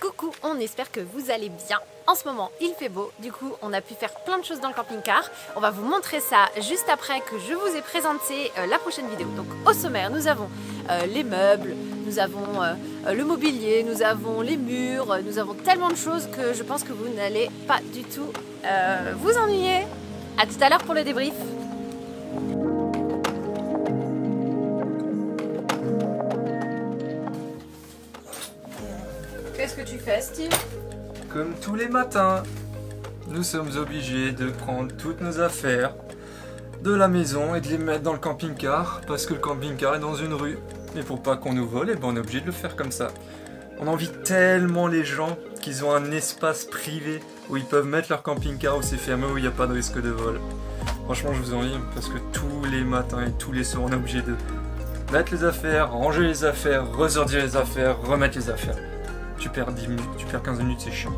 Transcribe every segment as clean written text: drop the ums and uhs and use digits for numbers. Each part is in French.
Coucou, on espère que vous allez bien. En ce moment, il fait beau, du coup, on a pu faire plein de choses dans le camping-car. On va vous montrer ça juste après que je vous ai présenté la prochaine vidéo. Donc, au sommaire, nous avons les meubles, nous avons le mobilier, nous avons les murs, nous avons tellement de choses que je pense que vous n'allez pas du tout vous ennuyer. A tout à l'heure pour le débrief. Qu'est-ce que tu fais, Steve? Comme tous les matins, nous sommes obligés de prendre toutes nos affaires de la maison et de les mettre dans le camping-car parce que le camping-car est dans une rue. Et pour pas qu'on nous vole, on est obligé de le faire comme ça. On envie tellement les gens qu'ils ont un espace privé où ils peuvent mettre leur camping-car où c'est fermé, où il n'y a pas de risque de vol. Franchement, je vous envie parce que tous les matins et tous les soirs, on est obligé de mettre les affaires, ranger les affaires, ressortir les affaires, remettre les affaires. Tu perds 10 minutes, tu perds 15 minutes, c'est chiant.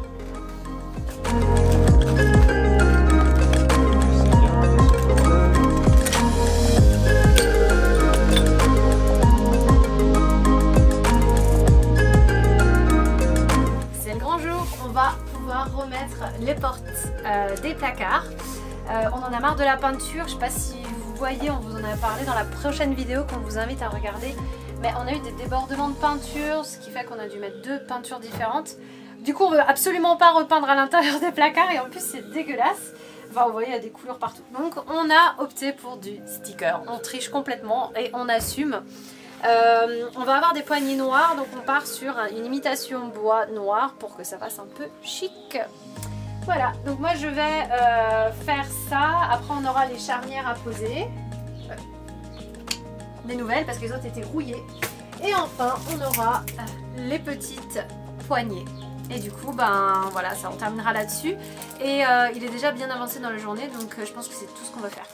C'est le grand jour, on va pouvoir remettre les portes des placards. On en a marre de la peinture, je sais pas si vous voyez, on vous en a parlé dans la prochaine vidéo qu'on vous invite à regarder. Mais on a eu des débordements de peinture, ce qui fait qu'on a dû mettre deux peintures différentes. Du coup, on veut absolument pas repeindre à l'intérieur des placards et en plus c'est dégueulasse. Enfin, vous voyez, il y a des couleurs partout. Donc on a opté pour du sticker. On triche complètement et on assume. On va avoir des poignées noires, donc on part sur une imitation bois noir pour que ça fasse un peu chic. Voilà, donc moi je vais faire ça. Après on aura les charnières à poser. Des nouvelles parce que les autres étaient rouillées. Et enfin on aura les petites poignées. Et du coup ben voilà, ça on terminera là-dessus. Et il est déjà bien avancé dans la journée, donc je pense que c'est tout ce qu'on va faire.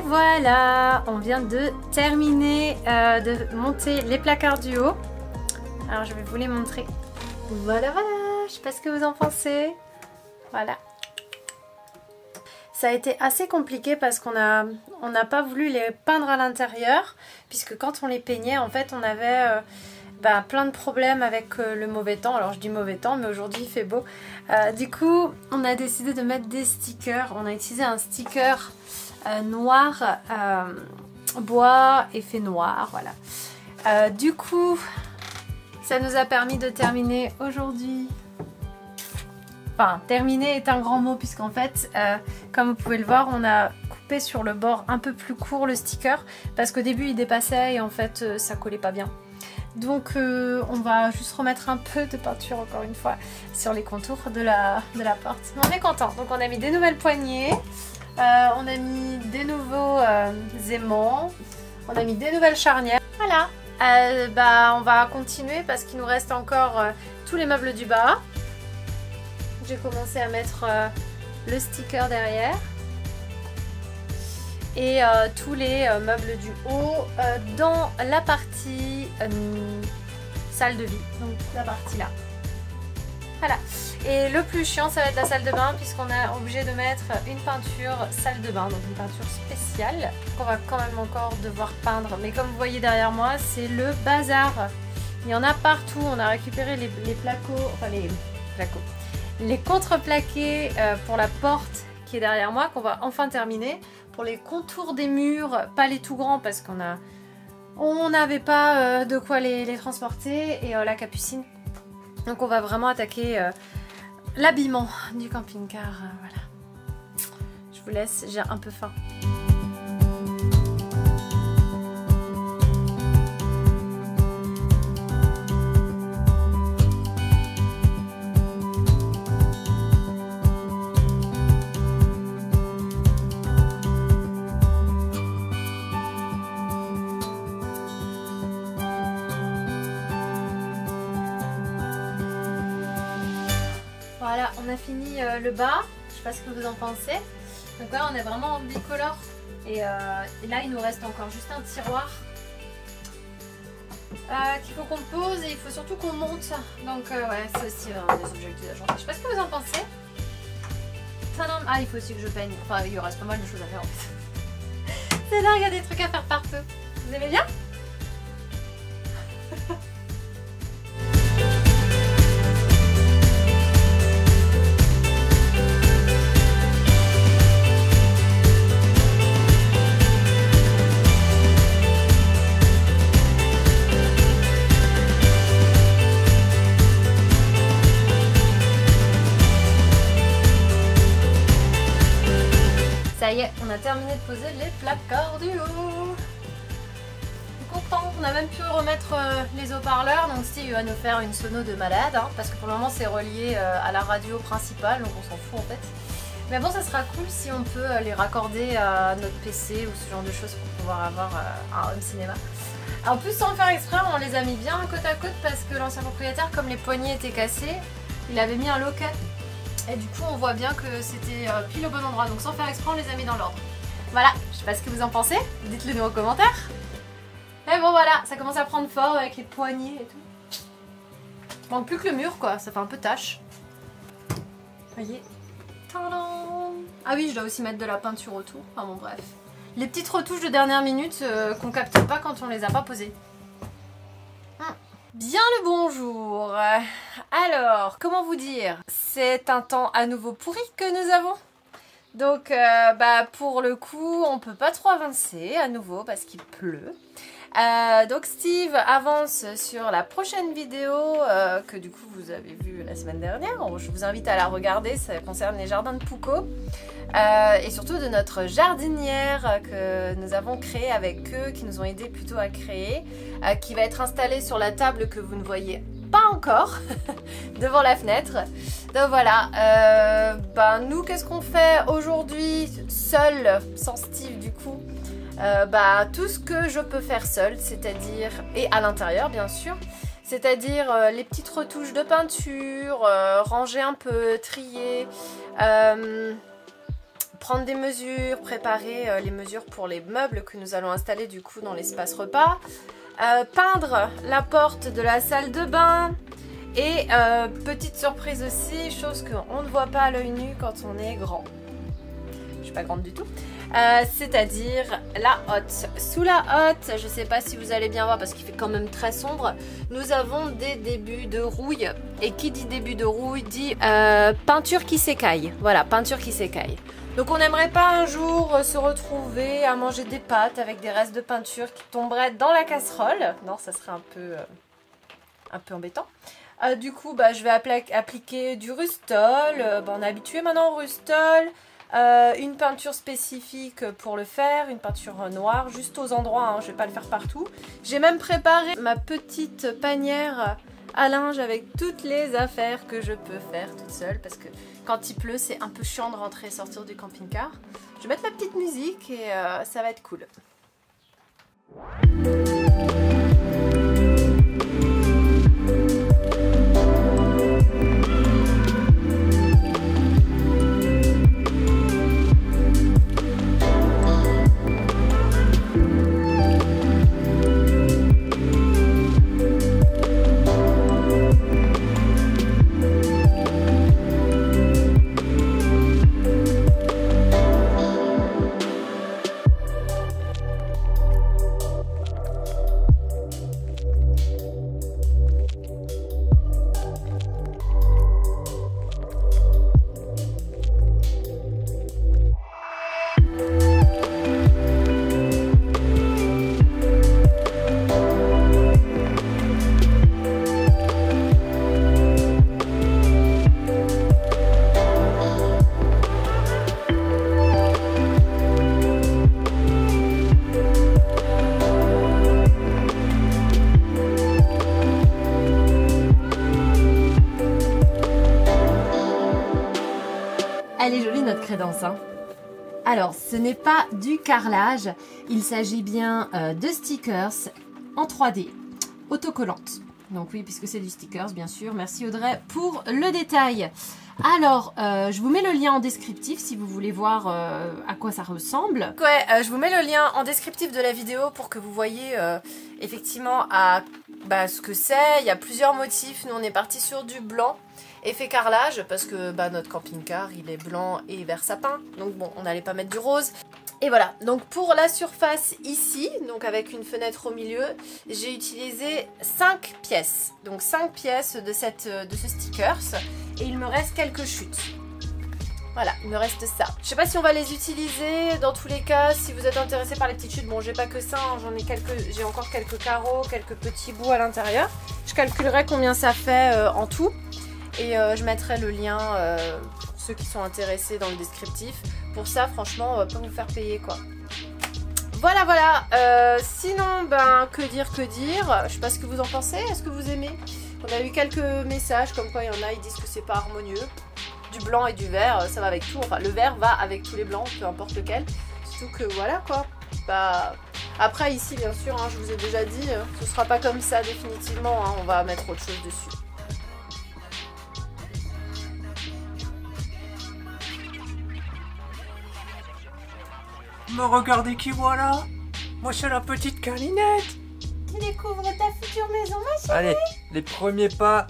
Voilà, on vient de terminer de monter les placards du haut. Alors je vais vous les montrer. Voilà, voilà, je sais pas ce que vous en pensez. Voilà. Ça a été assez compliqué parce qu'on n'a pas voulu les peindre à l'intérieur. Puisque quand on les peignait, en fait, on avait plein de problèmes avec le mauvais temps. Alors je dis mauvais temps, mais aujourd'hui il fait beau. Du coup, on a décidé de mettre des stickers. On a utilisé un sticker noir, bois, effet noir, voilà. Du coup, ça nous a permis de terminer aujourd'hui. Enfin, terminer est un grand mot puisqu'en fait, comme vous pouvez le voir, on a coupé sur le bord un peu plus court le sticker parce qu'au début il dépassait et en fait ça collait pas bien. Donc on va juste remettre un peu de peinture encore une fois sur les contours de la porte. Mais on est content. Donc on a mis des nouvelles poignées. On a mis des nouveaux aimants, on a mis des nouvelles charnières. Voilà, on va continuer parce qu'il nous reste encore tous les meubles du bas. J'ai commencé à mettre le sticker derrière. Et tous les meubles du haut dans la partie salle de vie, donc la partie là. Voilà. Et le plus chiant, ça va être la salle de bain puisqu'on est obligé de mettre une peinture salle de bain, donc une peinture spéciale qu'on va quand même encore devoir peindre. Mais comme vous voyez derrière moi, c'est le bazar. Il y en a partout. On a récupéré les les contreplaqués pour la porte qui est derrière moi, qu'on va enfin terminer. Pour les contours des murs, pas les tout grands parce on n'avait pas de quoi les transporter. Et la capucine. Donc on va vraiment attaquer l'habillement du camping-car. Voilà. Je vous laisse, j'ai un peu faim. Voilà, on a fini le bas. Je sais pas ce que vous en pensez. Donc là, on est vraiment en bicolore. Et là, il nous reste encore juste un tiroir qu'il faut qu'on pose et il faut surtout qu'on monte. Donc ouais, c'est aussi vraiment des objets d'utilisation. Je sais pas ce que vous en pensez. Ah, il faut aussi que je peigne. Enfin, il y reste pas mal de choses à faire en fait. C'est là, il y a des trucs à faire partout. Vous aimez bien? Ça y est, on a terminé de poser les placards du haut. Je suis contente, on a même pu remettre les haut-parleurs. Donc Steve va nous faire une sono de malade, hein, parce que pour le moment c'est relié à la radio principale, donc on s'en fout en fait. Mais bon, ça sera cool si on peut les raccorder à notre PC ou ce genre de choses pour pouvoir avoir un home cinéma. En plus, sans faire exprès, on les a mis bien côte à côte parce que l'ancien propriétaire, comme les poignées étaient cassées, il avait mis un loquet. Et du coup, on voit bien que c'était pile au bon endroit. Donc sans faire exprès, on les a mis dans l'ordre. Voilà, je sais pas ce que vous en pensez. Dites-le nous en commentaire. Mais bon, voilà, ça commence à prendre forme avec les poignées et tout. Manque plus que le mur, quoi. Ça fait un peu tâche. Voyez. Tadam. Ah oui, je dois aussi mettre de la peinture autour. Enfin bon, bref. Les petites retouches de dernière minute qu'on capte pas quand on les a pas posées. Bien le bonjour. Alors, comment vous dire? C'est un temps à nouveau pourri que nous avons. Donc, pour le coup, on peut pas trop avancer à nouveau parce qu'il pleut. Donc Steve avance sur la prochaine vidéo que du coup vous avez vue la semaine dernière. Je vous invite à la regarder, ça concerne les jardins de Pouco. Et surtout de notre jardinière que nous avons créée avec eux, qui nous ont aidé plutôt à créer, qui va être installée sur la table que vous ne voyez pas encore devant la fenêtre. Donc voilà, nous qu'est-ce qu'on fait aujourd'hui seul, sans Steve du coup? Tout ce que je peux faire seul, c'est-à-dire, et à l'intérieur bien sûr, c'est-à-dire les petites retouches de peinture, ranger un peu, trier, prendre des mesures, préparer les mesures pour les meubles que nous allons installer du coup dans l'espace repas, peindre la porte de la salle de bain et petite surprise aussi, chose qu'on ne voit pas à l'œil nu quand on est grand. Je suis pas grande du tout. C'est-à-dire la hotte. Sous la hotte, je sais pas si vous allez bien voir parce qu'il fait quand même très sombre, nous avons des débuts de rouille. Et qui dit début de rouille dit peinture qui s'écaille. Voilà, peinture qui s'écaille. Donc on n'aimerait pas un jour se retrouver à manger des pâtes avec des restes de peinture qui tomberaient dans la casserole. Non, ça serait un peu embêtant. Du coup, je vais appliquer du Rustol. On est habitué maintenant au Rustol. Une peinture spécifique pour le faire, une peinture noire juste aux endroits, hein, je vais pas le faire partout. J'ai même préparé ma petite panière à linge avec toutes les affaires que je peux faire toute seule parce que quand il pleut c'est un peu chiant de rentrer et sortir du camping-car. Je vais mettre ma petite musique et ça va être cool. Elle est jolie notre crédence, hein. Alors, ce n'est pas du carrelage, il s'agit bien de stickers en 3D, autocollantes. Donc oui, puisque c'est du stickers, bien sûr. Merci Audrey pour le détail. Alors, je vous mets le lien en descriptif si vous voulez voir à quoi ça ressemble. Ouais, je vous mets le lien en descriptif de la vidéo pour que vous voyez effectivement ce que c'est. Il y a plusieurs motifs. Nous, on est parti sur du blanc. Effet carrelage, parce que notre camping-car, il est blanc et vert sapin. Donc bon, on n'allait pas mettre du rose. Et voilà, donc pour la surface ici, donc avec une fenêtre au milieu, j'ai utilisé 5 pièces. Donc 5 pièces de ce stickers. Et il me reste quelques chutes. Voilà, il me reste ça. Je sais pas si on va les utiliser. Dans tous les cas, si vous êtes intéressé par les petites chutes, bon, j'ai pas que ça, hein, j'ai encore quelques carreaux, quelques petits bouts à l'intérieur. Je calculerai combien ça fait en tout. Et je mettrai le lien pour ceux qui sont intéressés dans le descriptif. Pour ça, franchement, on va pas vous faire payer, quoi. Voilà, voilà. Sinon, que dire. Je sais pas ce que vous en pensez. Est-ce que vous aimez? On a eu quelques messages comme quoi il y en a, ils disent que c'est pas harmonieux. Du blanc et du vert, ça va avec tout. Enfin, le vert va avec tous les blancs, peu importe lequel. Surtout que voilà, quoi. Après, ici, bien sûr, hein, je vous ai déjà dit, ce sera pas comme ça définitivement. Hein, on va mettre autre chose dessus. Me regardez qui voilà. Moi c'est la petite Calinette. Tu découvres ta future maison, ma chérie. Allez, les premiers pas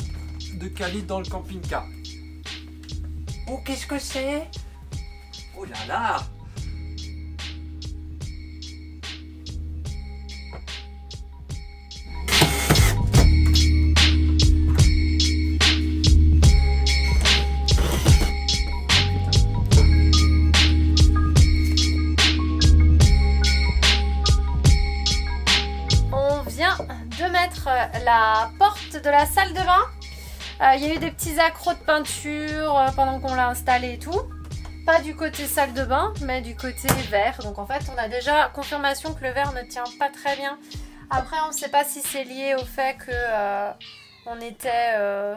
de Cali dans le camping-car. Oh, qu'est-ce que c'est? Oh là là. La porte de la salle de bain. Il y a eu des petits accros de peinture pendant qu'on l'a installé et tout. Pas du côté salle de bain, mais du côté verre. Donc en fait, on a déjà confirmation que le verre ne tient pas très bien. Après, on ne sait pas si c'est lié au fait que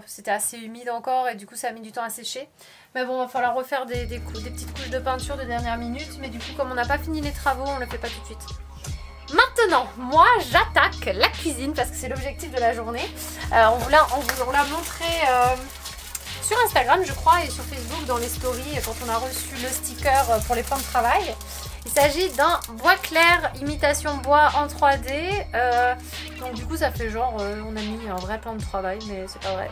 c'était assez humide encore et du coup, ça a mis du temps à sécher. Mais bon, il va falloir refaire des petites couches de peinture de dernière minute. Mais du coup, comme on n'a pas fini les travaux, on ne le fait pas tout de suite. Maintenant, moi j'attaque la cuisine parce que c'est l'objectif de la journée. On vous l'a montré sur Instagram, je crois, et sur Facebook dans les stories quand on a reçu le sticker pour les plans de travail. Il s'agit d'un bois clair imitation bois en 3D. Donc du coup ça fait genre on a mis un vrai plan de travail, mais c'est pas vrai.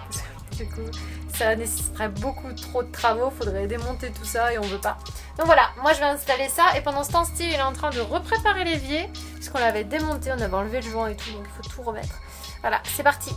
Du coup ça nécessiterait beaucoup trop de travaux, faudrait démonter tout ça et on veut pas. Donc voilà, moi je vais installer ça et pendant ce temps Steve il est en train de repréparer l'évier puisqu'on l'avait démonté, on avait enlevé le joint et tout, donc il faut tout remettre. Voilà, c'est parti.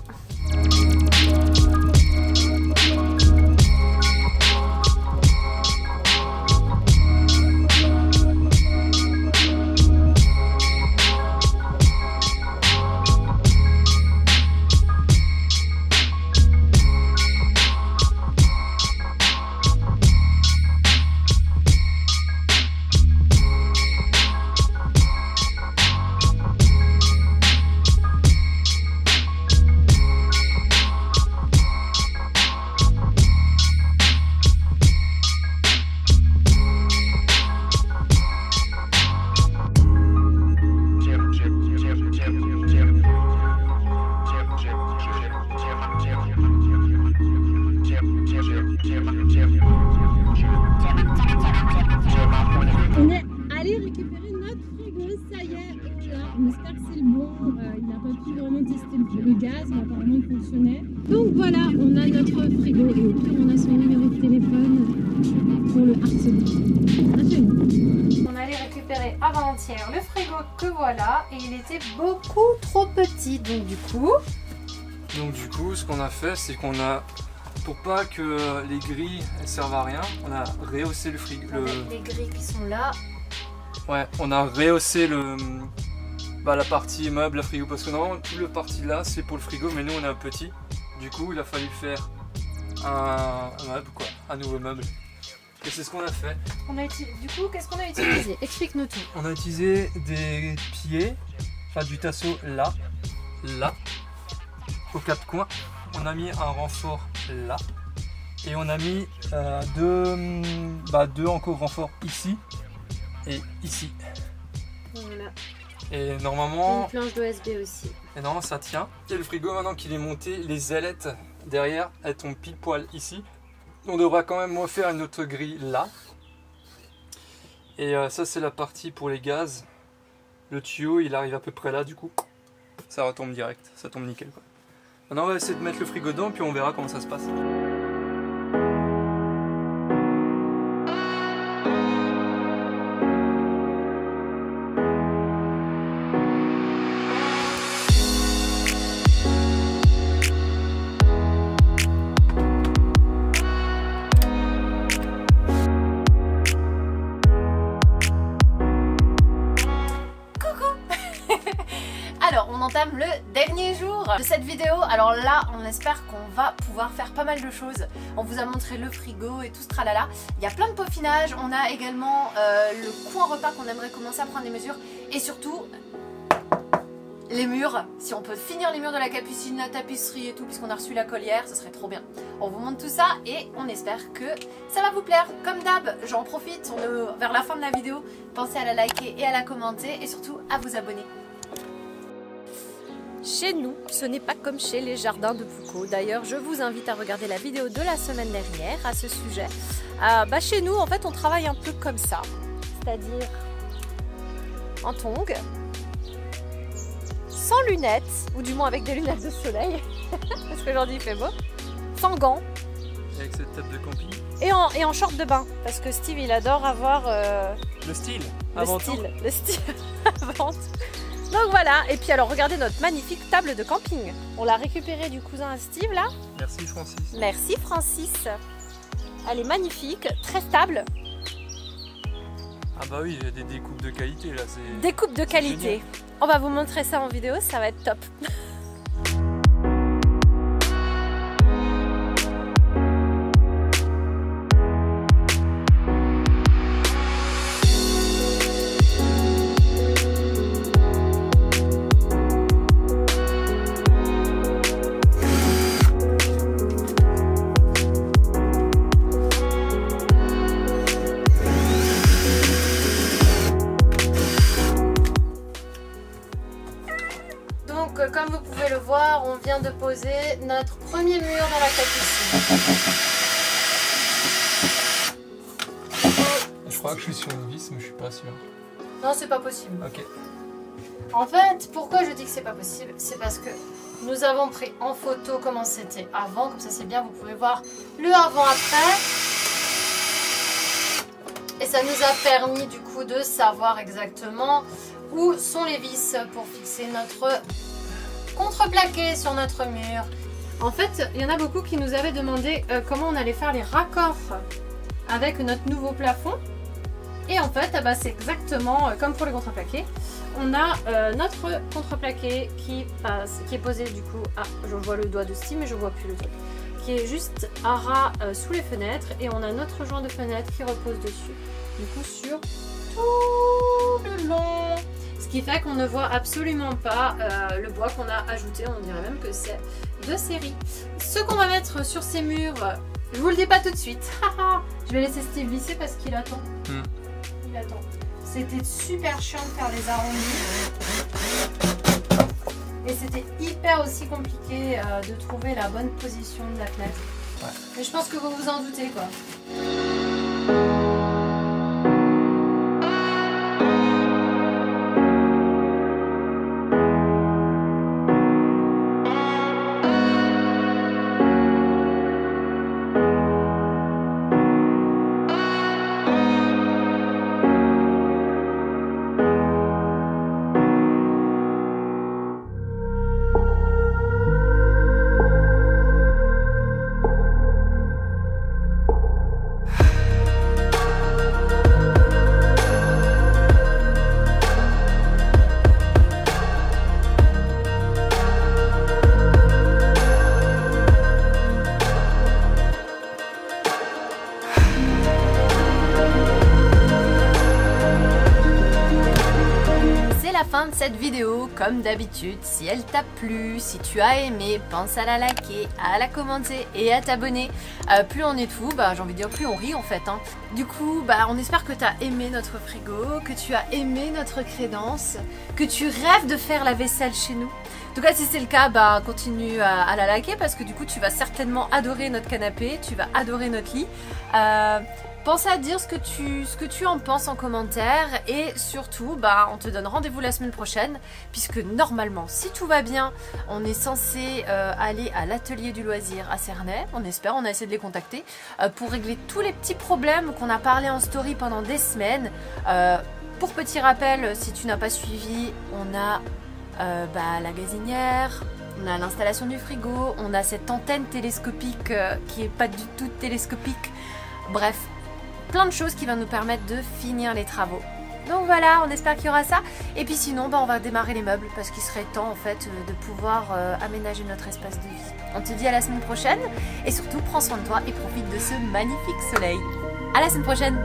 On est allé récupérer notre frigo, ça y est, on espère que c'est le bon. Il n'a pas pu vraiment tester le gaz, mais apparemment il fonctionnait. Donc voilà, on a notre frigo et au pire on a son numéro de téléphone pour le harceler. On allait récupérer avant-hier le frigo que voilà et il était beaucoup trop petit, donc du coup, ce qu'on a fait, c'est qu'on a, pour pas que les grilles elles servent à rien, on a rehaussé le frigo. avec les grilles qui sont là. Ouais, on a rehaussé la partie meuble, la frigo, parce que normalement tout le parti là c'est pour le frigo, mais nous on est un petit. Du coup il a fallu faire un meuble, quoi, un nouveau meuble. Et c'est ce qu'on a fait. Du coup, qu'est-ce qu'on a utilisé? Explique-nous tout. On a utilisé des pieds, enfin du tasseau là, aux quatre coins. On a mis un renfort là. Et on a mis deux encore renforts ici et ici. Voilà. Et Une normalement, planche d'OSB aussi. ça tient. Et le frigo, maintenant qu'il est monté, les ailettes derrière, elles tombent pile poil ici. On devra quand même refaire une autre grille là. Et ça, c'est la partie pour les gaz. Le tuyau, il arrive à peu près là, du coup. Ça retombe direct, ça tombe nickel, quoi. Maintenant, on va essayer de mettre le frigo dedans, puis on verra comment ça se passe. Alors, on entame le dernier jour de cette vidéo. Alors là, on espère qu'on va pouvoir faire pas mal de choses. On vous a montré le frigo et tout ce tralala. Il y a plein de peaufinage. On a également le coin repas qu'on aimerait commencer à prendre des mesures. Et surtout, les murs. Si on peut finir les murs de la capucine, la tapisserie et tout, puisqu'on a reçu la collière, ce serait trop bien. On vous montre tout ça et on espère que ça va vous plaire. Comme d'hab, j'en profite, on est vers la fin de la vidéo. Pensez à la liker et à la commenter et surtout à vous abonner. Chez nous, ce n'est pas comme chez les jardins de Foucault. D'ailleurs, je vous invite à regarder la vidéo de la semaine dernière à ce sujet. Chez nous, en fait, on travaille un peu comme ça. C'est-à-dire en tongs, sans lunettes, ou du moins avec des lunettes de soleil, parce qu'aujourd'hui il fait beau, sans gants. Avec cette table de camping. Et en short de bain, parce que Steve, il adore avoir... Le style, le style avant tout. Donc voilà, et puis alors regardez notre magnifique table de camping. On l'a récupérée du cousin à Steve là. Merci Francis. Merci Francis. Elle est magnifique, très stable. Ah bah oui, il y a des découpes de qualité là. Découpe de qualité. Génial. On va vous montrer ça en vidéo, ça va être top. Comme vous pouvez le voir, on vient de poser notre premier mur dans la capucine. Je crois que je suis sur une vis, mais je suis pas sûr. Non, c'est pas possible. Ok. En fait, pourquoi je dis que c'est pas possible? C'est parce que nous avons pris en photo comment c'était avant, comme ça c'est bien, vous pouvez voir le avant-après. Et ça nous a permis du coup de savoir exactement où sont les vis pour fixer notre contreplaqué sur notre mur. En fait, il y en a beaucoup qui nous avaient demandé comment on allait faire les raccords avec notre nouveau plafond. Et en fait, c'est exactement comme pour les contreplaqués. On a notre contreplaqué qui est posé du coup à, je vois le doigt de Steve mais je vois plus le truc, qui est juste à ras sous les fenêtres, et on a notre joint de fenêtre qui repose dessus, du coup sur tout le long. Ce qui fait qu'on ne voit absolument pas le bois qu'on a ajouté, on dirait même que c'est de série. Ce qu'on va mettre sur ces murs, je vous le dis pas tout de suite. Je vais laisser Steve glisser parce qu'il attend. Il attend. C'était super chiant de faire les arrondis. Et c'était hyper aussi compliqué de trouver la bonne position de la fenêtre. Ouais. Mais je pense que vous vous en doutez quoi. cette vidéo, comme d'habitude, si elle t'a plu, si tu as aimé, pense à la liker, à la commenter et à t'abonner. Plus on est de fous, j'ai envie de dire plus on rit en fait. Hein. Du coup, on espère que tu as aimé notre frigo, que tu as aimé notre crédence, que tu rêves de faire la vaisselle chez nous. En tout cas, si c'est le cas, continue à la liker parce que du coup, tu vas certainement adorer notre canapé, tu vas adorer notre lit. Pense à dire ce que tu en penses en commentaire et surtout, on te donne rendez-vous la semaine prochaine puisque normalement, si tout va bien, on est censé aller à l'atelier du loisir à Cernay. On espère, on a essayé de les contacter pour régler tous les petits problèmes qu'on a parlé en story pendant des semaines. Pour petit rappel, si tu n'as pas suivi, on a la gazinière, on a l'installation du frigo, on a cette antenne télescopique qui est pas du tout télescopique. Bref, plein de choses qui vont nous permettre de finir les travaux. Donc voilà, on espère qu'il y aura ça. Et puis sinon, on va démarrer les meubles parce qu'il serait temps en fait de pouvoir aménager notre espace de vie. On te dit à la semaine prochaine et surtout prends soin de toi et profite de ce magnifique soleil. À la semaine prochaine.